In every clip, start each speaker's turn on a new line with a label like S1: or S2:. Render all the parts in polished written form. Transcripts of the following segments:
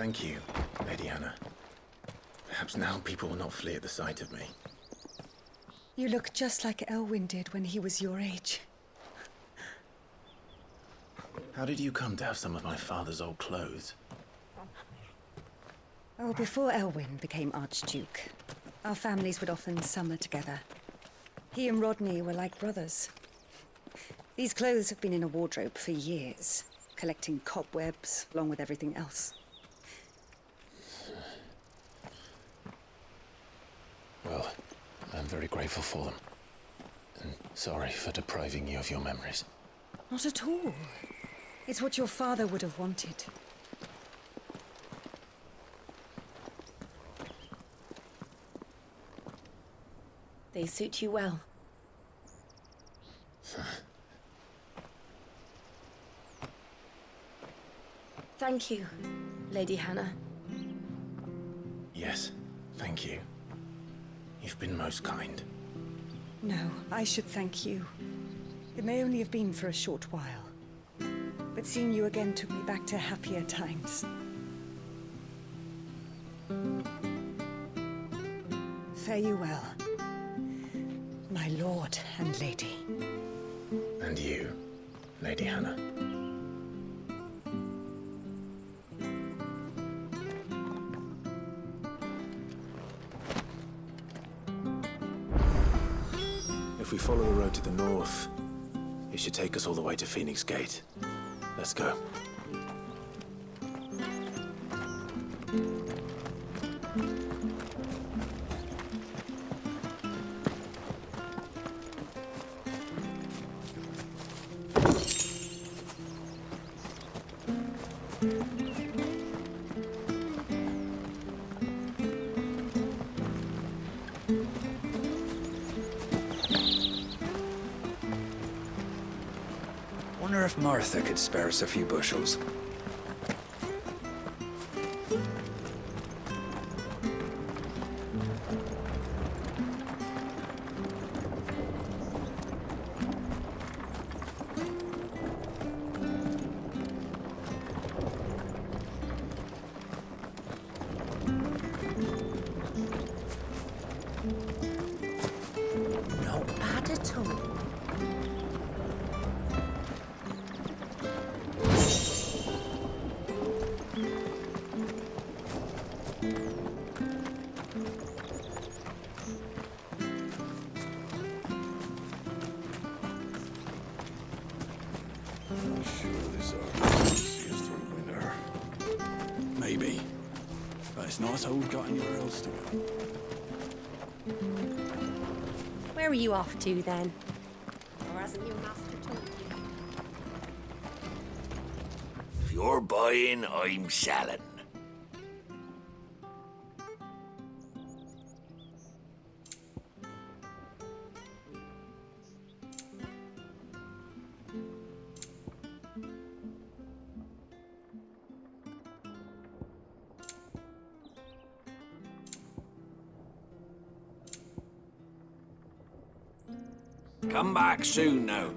S1: Thank you, Lady Hannah. Perhaps now people will not flee at the sight of me.
S2: You look just like Elwyn did when he was your age.
S1: How did you come to have some of my father's old clothes?
S2: Oh, before Elwyn became Archduke, our families would often summer together. He and Rodney were like brothers. These clothes have been in a wardrobe for years, collecting cobwebs along with everything else.
S1: Well, I'm very grateful for them. And sorry for depriving you of your memories.
S2: Not at all. It's what your father would have wanted.
S3: They suit you well. Thank you, Lady Hannah.
S1: Yes, thank you. You've been most kind.
S2: No, I should thank you. It may only have been for a short while, but seeing you again took me back to happier times. Fare you well, my lord and lady.
S1: And you, Lady Hannah. If we follow the road to the north, it should take us all the way to Phoenix Gate. Let's go.
S4: Wonder if Martha could spare us a few bushels.
S3: Not bad at all.
S4: Sure this ought to see us through winter. Maybe. But it's not so we've got anywhere else to go.
S3: Where are you off to then? Or hasn't your master told you?
S5: If you're buying, I'm selling. Come back soon now.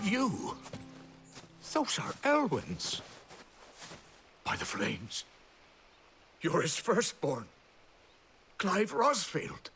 S6: You? Those are Elwyn's. by the flames. You're his firstborn, Clive Rosfield.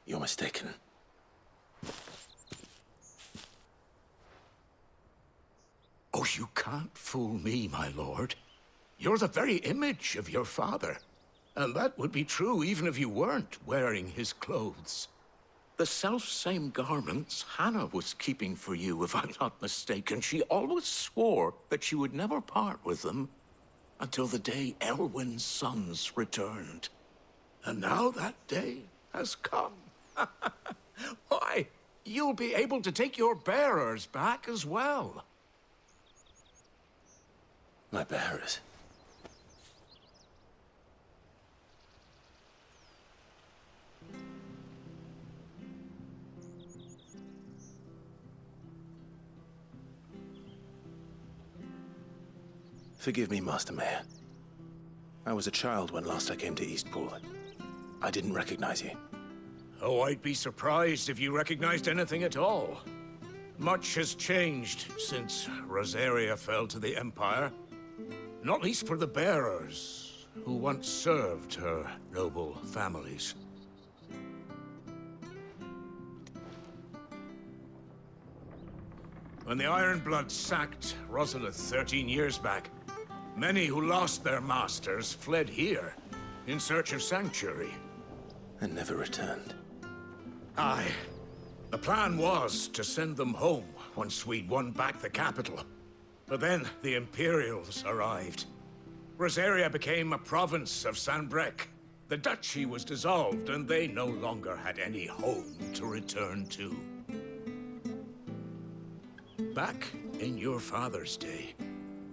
S1: You're mistaken.
S6: Oh, you can't fool me, my lord. You're the very image of your father. And that would be true even if you weren't wearing his clothes. The self-same garments Hannah was keeping for you, if I'm not mistaken. She always swore that she would never part with them until the day Elwyn's sons returned. And now that day has come. Why, you'll be able to take your bearers back as well.
S1: My bearers. Forgive me, Master Mayor. I was a child when last I came to Eastpool. I didn't recognize you.
S6: Oh, I'd be surprised if you recognized anything at all. Much has changed since Rosaria fell to the Empire. Not least for the bearers, who once served her noble families. When the Ironbloods sacked Rosalith 13 years back, many who lost their masters fled here in search of sanctuary.
S1: And never returned.
S6: Aye. The plan was to send them home once we'd won back the capital. But then the Imperials arrived. Rosaria became a province of Sanbreque. The duchy was dissolved, and they no longer had any home to return to. Back in your father's day,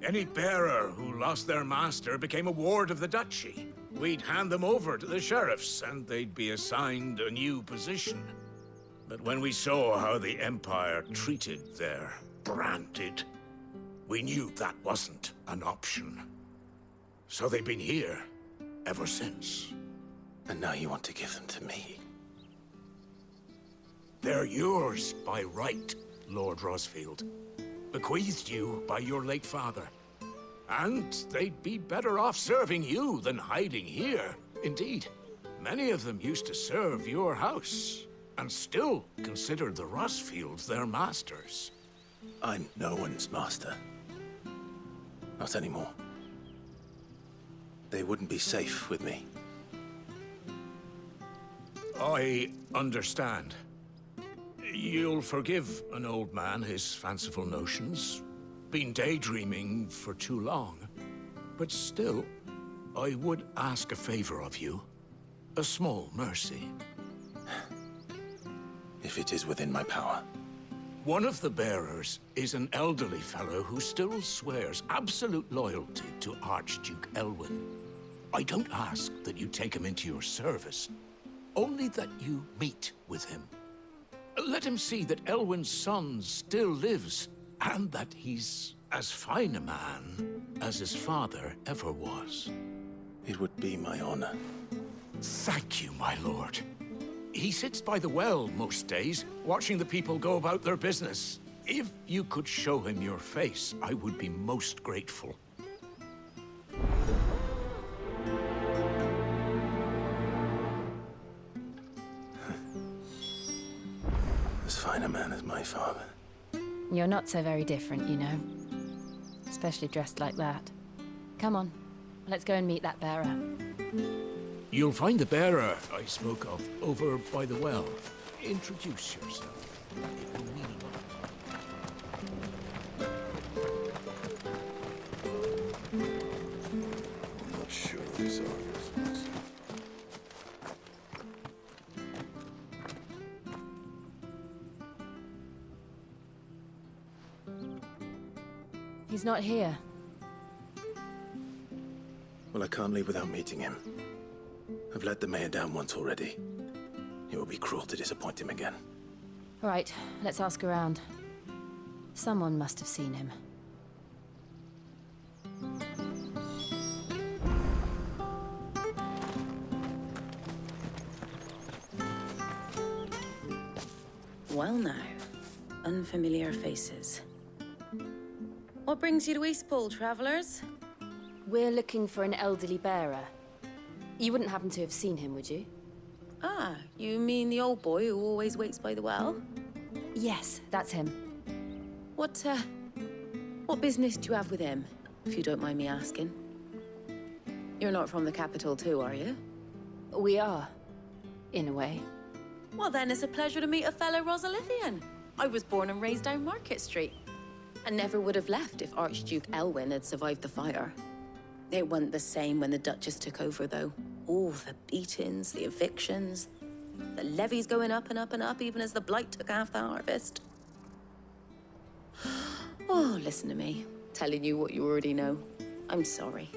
S6: any bearer who lost their master became a ward of the duchy. We'd hand them over to the sheriffs, and they'd be assigned a new position. But when we saw how the Empire treated their branded, we knew that wasn't an option. So they've been here ever since.
S1: And now you want to give them to me?
S6: They're yours by right, Lord Rosfield. Bequeathed you by your late father. And they'd be better off serving you than hiding here. Indeed, many of them used to serve your house, and still considered the Rosfields their masters.
S1: I'm no one's master. Not anymore. They wouldn't be safe with me.
S6: I understand. You'll forgive an old man his fanciful notions. Been daydreaming for too long. But still, I would ask a favor of you. A small mercy.
S1: If it is within my power.
S6: One of the bearers is an elderly fellow who still swears absolute loyalty to Archduke Elwyn. I don't ask that you take him into your service, only that you meet with him. Let him see that Elwyn's son still lives, and that he's as fine a man as his father ever was.
S1: It would be my honor.
S6: Thank you, my lord. He sits by the well most days, watching the people go about their business. If you could show him your face, I would be most grateful.
S1: As fine a man as my father.
S7: You're not so very different, you know. Especially dressed like that. Come on, let's go and meet that bearer.
S6: You'll find the bearer I spoke of over by the well. Introduce yourself. It will mean a lot.
S4: I'm not sure these are his.
S7: He's not here.
S1: Well, I can't leave without meeting him. I've let the mayor down once already. It would be cruel to disappoint him again.
S7: Right, let's ask around. Someone must have seen him.
S8: Well now, unfamiliar faces. What brings you to Eastpool, travelers?
S7: We're looking for an elderly bearer. You wouldn't happen to have seen him, would you?
S8: Ah, you mean the old boy who always waits by the well?
S7: Yes, that's him.
S8: What business do you have with him, if you don't mind me asking? You're not from the capital too, are you?
S7: We are, in a way.
S8: Well, then it's a pleasure to meet a fellow Rosalithian. I was born and raised down Market Street. I never would have left if Archduke Elwyn had survived the fire. It wasn't the same when the Duchess took over, though. All the beatings, the evictions, the levies going up and up and up, even as the blight took half the harvest. Oh, listen to me, telling you what you already know. I'm sorry.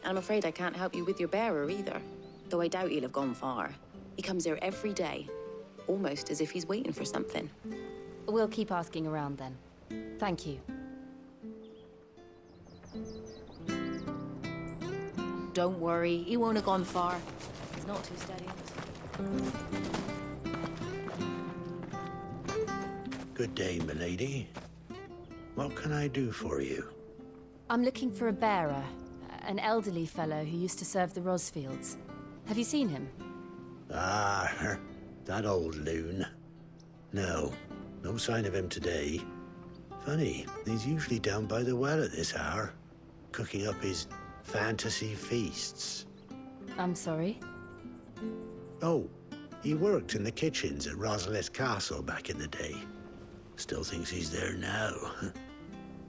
S8: I'm afraid I can't help you with your bearer either, though I doubt he'll have gone far. He comes here every day, almost as if he's waiting for something.
S7: We'll keep asking around then. Thank you.
S8: Don't worry, he won't have gone far. He's not too steady.
S9: Good day, milady. What can I do for you?
S7: I'm looking for a bearer, an elderly fellow who used to serve the Rosfields. Have you seen him?
S9: Ah, that old loon. No sign of him today. Funny, he's usually down by the well at this hour, cooking up his fantasy feasts.
S7: I'm sorry?
S9: Oh, he worked in the kitchens at Rosalith Castle back in the day. Still thinks he's there now.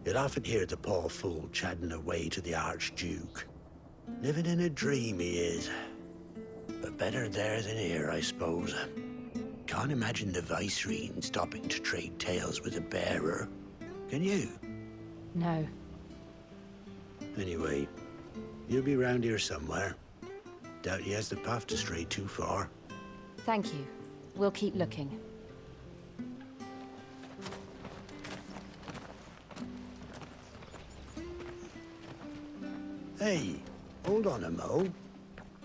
S9: You'd often hear the poor fool chatting away to the Archduke. Living in a dream he is. But better there than here, I suppose. Can't imagine the Vicereine stopping to trade tales with a bearer. Can you?
S7: No.
S9: Anyway, you'll be round here somewhere. Doubt he has the path to stray too far.
S7: Thank you. We'll keep looking.
S9: Hey, hold on a mo.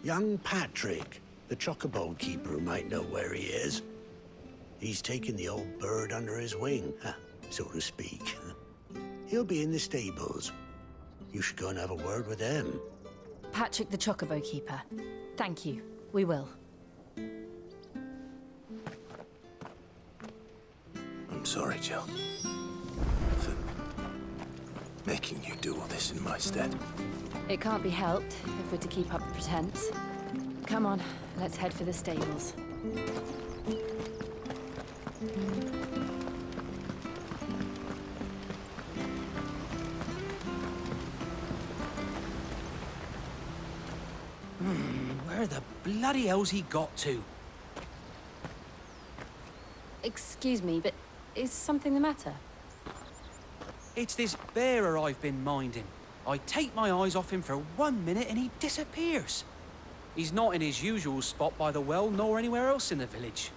S9: Young Patrick, the chocobo keeper, might know where he is. He's taken the old bird under his wing, so to speak. He'll be in the stables. You should go and have a word with him.
S7: Patrick the Chocobo Keeper. Thank you. We will.
S1: I'm sorry, Jill. For making you do all this in my stead.
S7: It can't be helped if we're to keep up the pretense. Come on, let's head for the stables.
S10: Where the bloody hell's he got to?
S7: Excuse me, but is something the matter?
S10: It's this bearer I've been minding. I take my eyes off him for 1 minute and he disappears. He's not in his usual spot by the well, nor anywhere else in the village.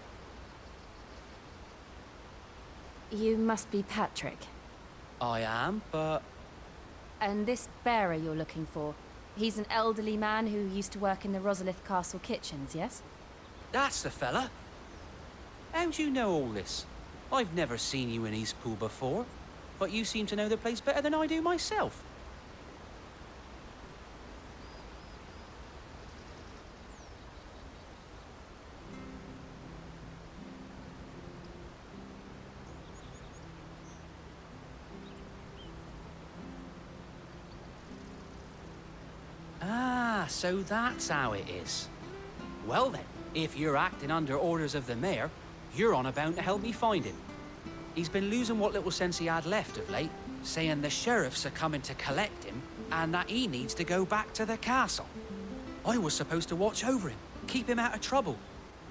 S7: You must be Patrick.
S10: I am, but...
S7: And this bearer you're looking for, he's an elderly man who used to work in the Rosalith Castle kitchens, yes?
S10: That's the fella. How'd you know all this? I've never seen you in Eastpool before, but you seem to know the place better than I do myself. Ah, so that's how it is. Well then, if you're acting under orders of the mayor, you're on about to help me find him. He's been losing what little sense he had left of late, saying the sheriffs are coming to collect him and that he needs to go back to the castle. I was supposed to watch over him, keep him out of trouble.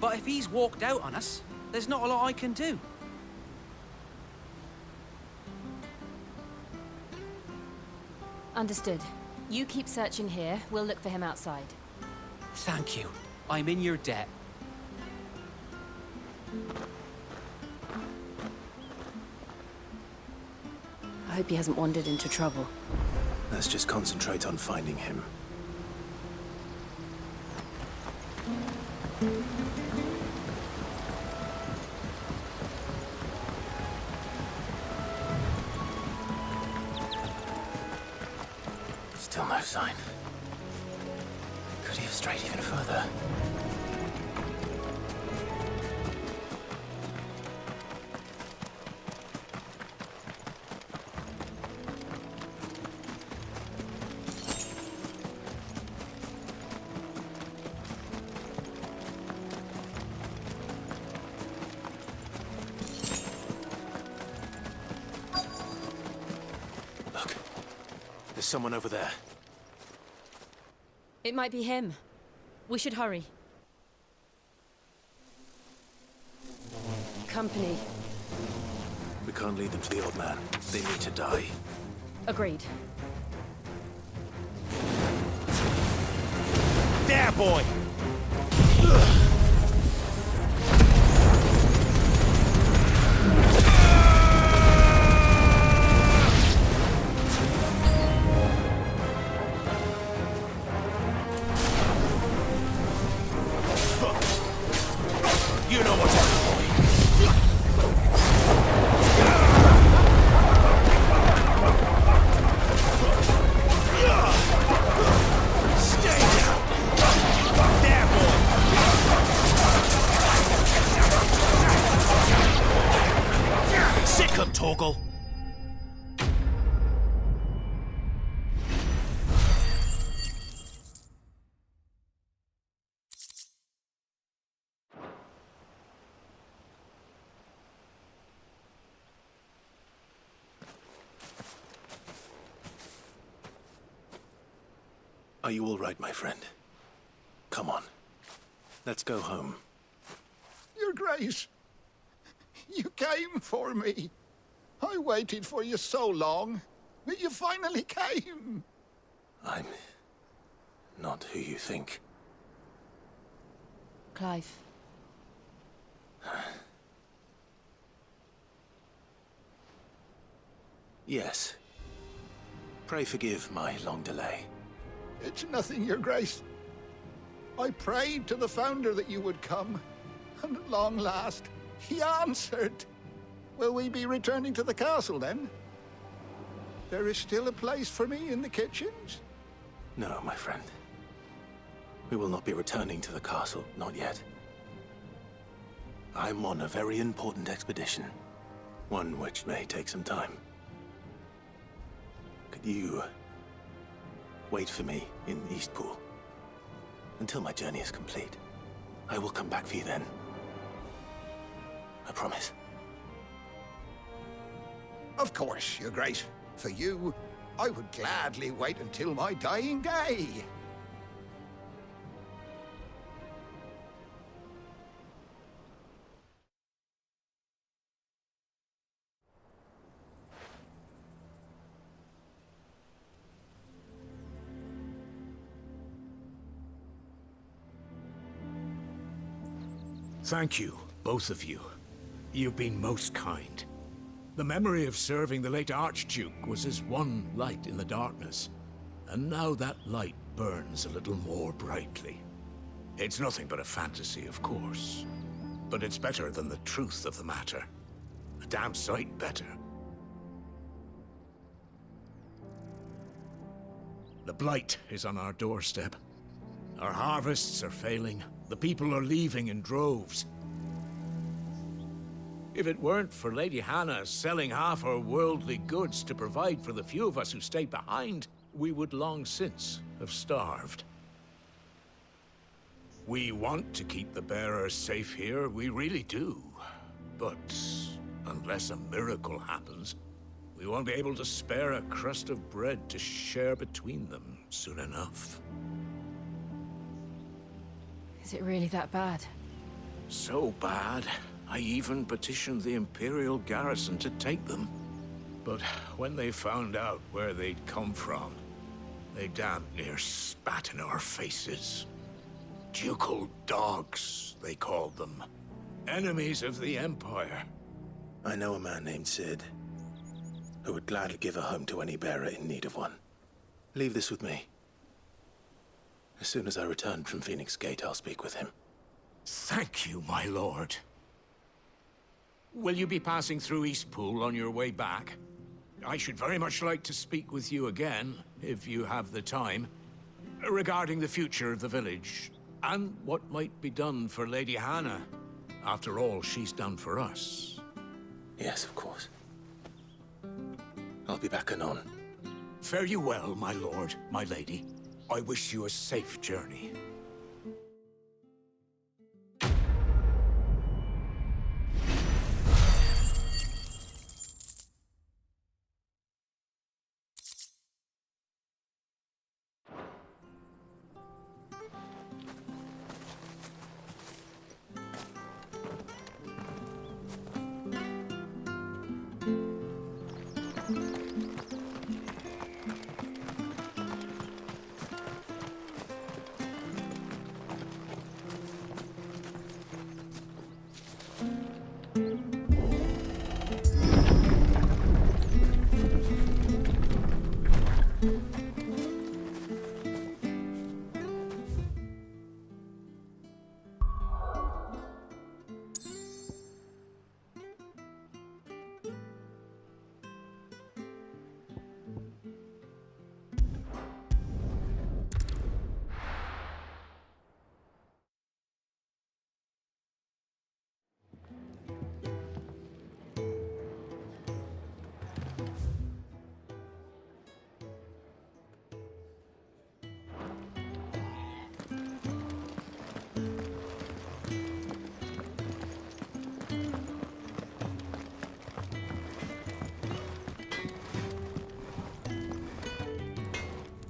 S10: But if he's walked out on us, there's not a lot I can do.
S7: Understood. You keep searching here, we'll look for him outside.
S10: Thank you. I'm in your debt.
S7: I hope he hasn't wandered into trouble.
S1: Let's just concentrate on finding him. Still no sign. Could he have strayed even further? Look, there's someone over there.
S7: It might be him. We should hurry. Company.
S1: We can't lead them to the old man. They need to die.
S7: Agreed.
S1: There, boy! You know what's up, boy. Stay down. There, boy. Sick him, Torgal. Are you all right, my friend? Come on. Let's go home.
S6: Your Grace, you came for me. I waited for you so long, but you finally came.
S1: I'm not who you think.
S7: Clive.
S1: Yes. Pray forgive my long delay.
S6: It's nothing, Your Grace. I prayed to the Founder that you would come, and at long last, he answered. Will we be returning to the castle, then? There is still a place for me in the kitchens?
S1: No, my friend. We will not be returning to the castle, not yet. I'm on a very important expedition. One which may take some time. Could you wait for me in Eastpool until my journey is complete? I will come back for you then. I promise.
S6: Of course, Your Grace. For you, I would gladly wait until my dying day.
S11: Thank you, both of you. You've been most kind. The memory of serving the late Archduke was as one light in the darkness, and now that light burns a little more brightly. It's nothing but a fantasy, of course, but it's better than the truth of the matter. A damn sight better. The blight is on our doorstep. Our harvests are failing. The people are leaving in droves. If it weren't for Lady Hannah selling half her worldly goods to provide for the few of us who stayed behind, we would long since have starved. We want to keep the bearers safe here, we really do. But unless a miracle happens, we won't be able to spare a crust of bread to share between them soon enough.
S7: Is it really that bad?
S11: So bad, I even petitioned the Imperial garrison to take them. But when they found out where they'd come from, they damn near spat in our faces. Ducal dogs, they called them. Enemies of the Empire.
S1: I know a man named Sid, who would gladly give a home to any bearer in need of one. Leave this with me. As soon as I return from Phoenix Gate, I'll speak with him.
S11: Thank you, my lord. Will you be passing through Eastpool on your way back? I should very much like to speak with you again, if you have the time, regarding the future of the village, and what might be done for Lady Hannah, after all she's done for us.
S1: Yes, of course. I'll be back anon.
S11: Fare you well, my lord, my lady. I wish you a safe journey.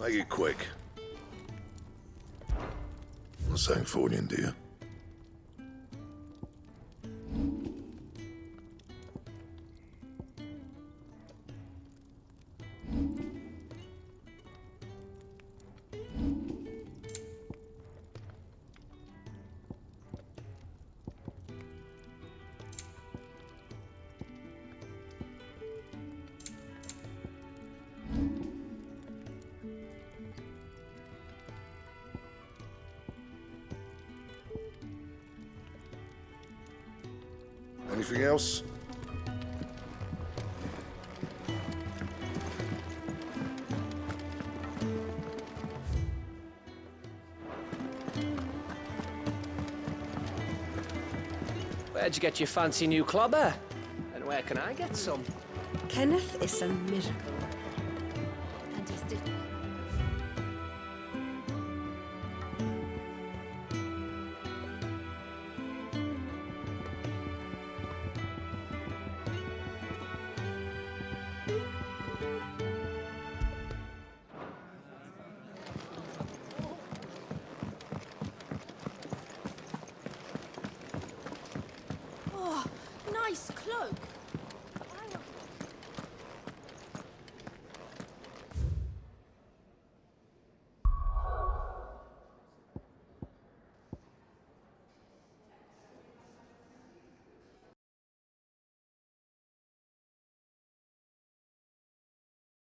S12: Make it quick. Not saying for you, do you? Anything else?
S13: Where'd you get your fancy new clobber? And where can I get some?
S2: Kenneth is a miracle.
S7: And he's still...
S3: Oh, nice cloak.